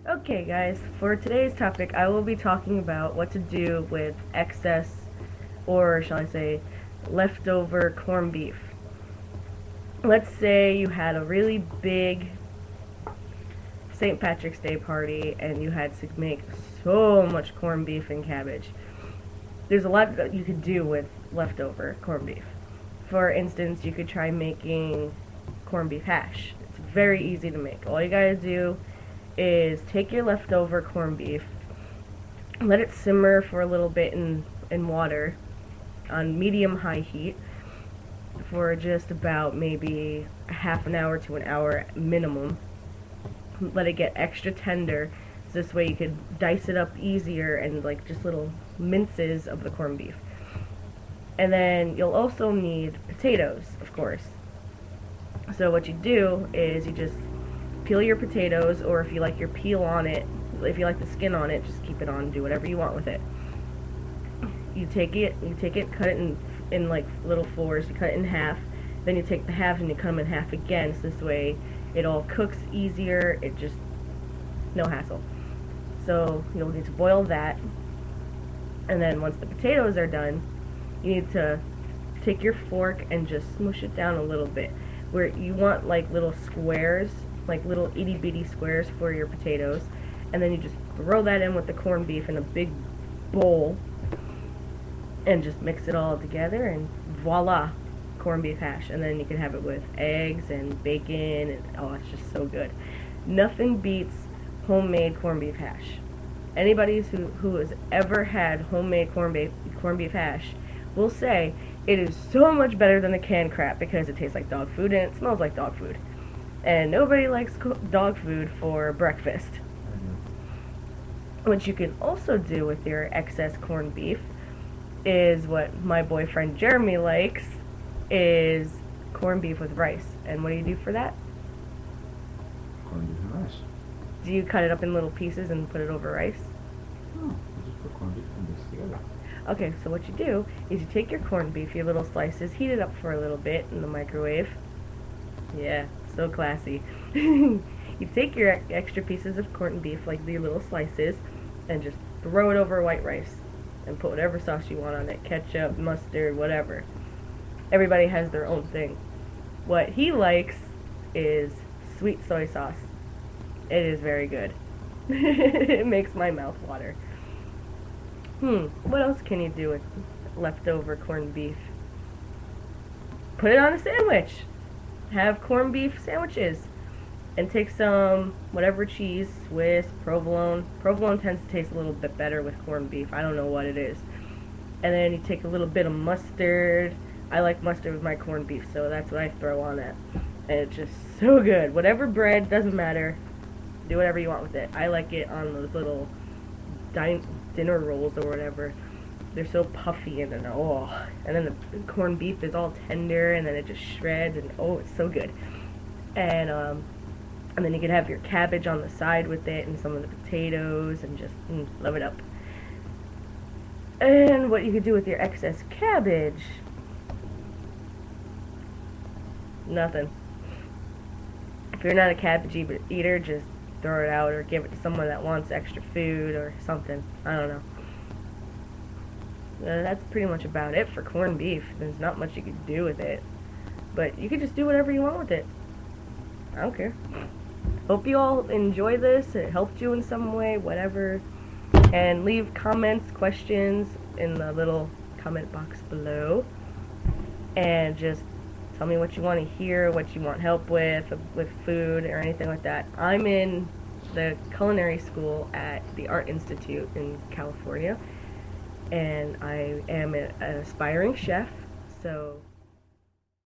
Okay, guys, for today's topic, I will be talking about what to do with excess, or shall I say, leftover corned beef. Let's say you had a really big St. Patrick's Day party and you had to make so much corned beef and cabbage. There's a lot that you could do with leftover corned beef. For instance, you could try making corned beef hash. It's very easy to make. All you gotta do is take your leftover corned beef, let it simmer for a little bit in water on medium-high heat for just about maybe a half an hour to an hour minimum. Let it get extra tender, so this way you could dice it up easier and like just little minces of the corned beef. And then you'll also need potatoes, of course. So what you do is you just peel your potatoes, or if you like your peel on it, if you like the skin on it, just keep it on, do whatever you want with it. You take it, cut it in like little fours, you cut it in half, then you take the halves and you cut them in half again, so this way it all cooks easier, it just, no hassle. So you'll need to boil that, and then once the potatoes are done, you need to take your fork and just smush it down a little bit, where you want like little squares, like little itty bitty squares for your potatoes, and then you just throw that in with the corned beef in a big bowl and just mix it all together, and voila, corned beef hash. And then you can have it with eggs and bacon, and oh, it's just so good. Nothing beats homemade corned beef hash. Anybody who has ever had homemade corned beef hash will say it is so much better than the canned crap because it tastes like dog food and it smells like dog food. And nobody likes dog food for breakfast. What you can also do with your excess corned beef is what my boyfriend Jeremy likes, is corned beef with rice. And what do you do for that? Corned beef and rice. Do you cut it up in little pieces and put it over rice? No, I just put corned beef and rice together. Okay, so what you do is you take your corned beef, your little slices, heat it up for a little bit in the microwave. Yeah, so classy. You take your extra pieces of corned beef, like the little slices, and just throw it over white rice and put whatever sauce you want on it, ketchup, mustard, whatever. Everybody has their own thing. What he likes is sweet soy sauce. It is very good. It makes my mouth water. What else can you do with leftover corned beef? Put it on a sandwich. Have corned beef sandwiches. And take some whatever cheese, Swiss, provolone. Provolone tends to taste a little bit better with corned beef. I don't know what it is. And then you take a little bit of mustard. I like mustard with my corned beef, so that's what I throw on it. And it's just so good. Whatever bread, doesn't matter. Do whatever you want with it. I like it on those little dinner rolls or whatever. They're so puffy and then and then the corned beef is all tender and then it just shreds and it's so good. And then you can have your cabbage on the side with it and some of the potatoes and just love it up. And what you could do with your excess cabbage? Nothing. If you're not a cabbage eater, just throw it out or give it to someone that wants extra food or something. I don't know. That's pretty much about it for corned beef. There's not much you could do with it. But you could just do whatever you want with it. I don't care. Hope you all enjoy this. It helped you in some way, whatever. And leave comments, questions in the little comment box below. And just tell me what you want to hear, what you want help with food or anything like that. I'm in the culinary school at the Art Institute in California. And I am an aspiring chef, so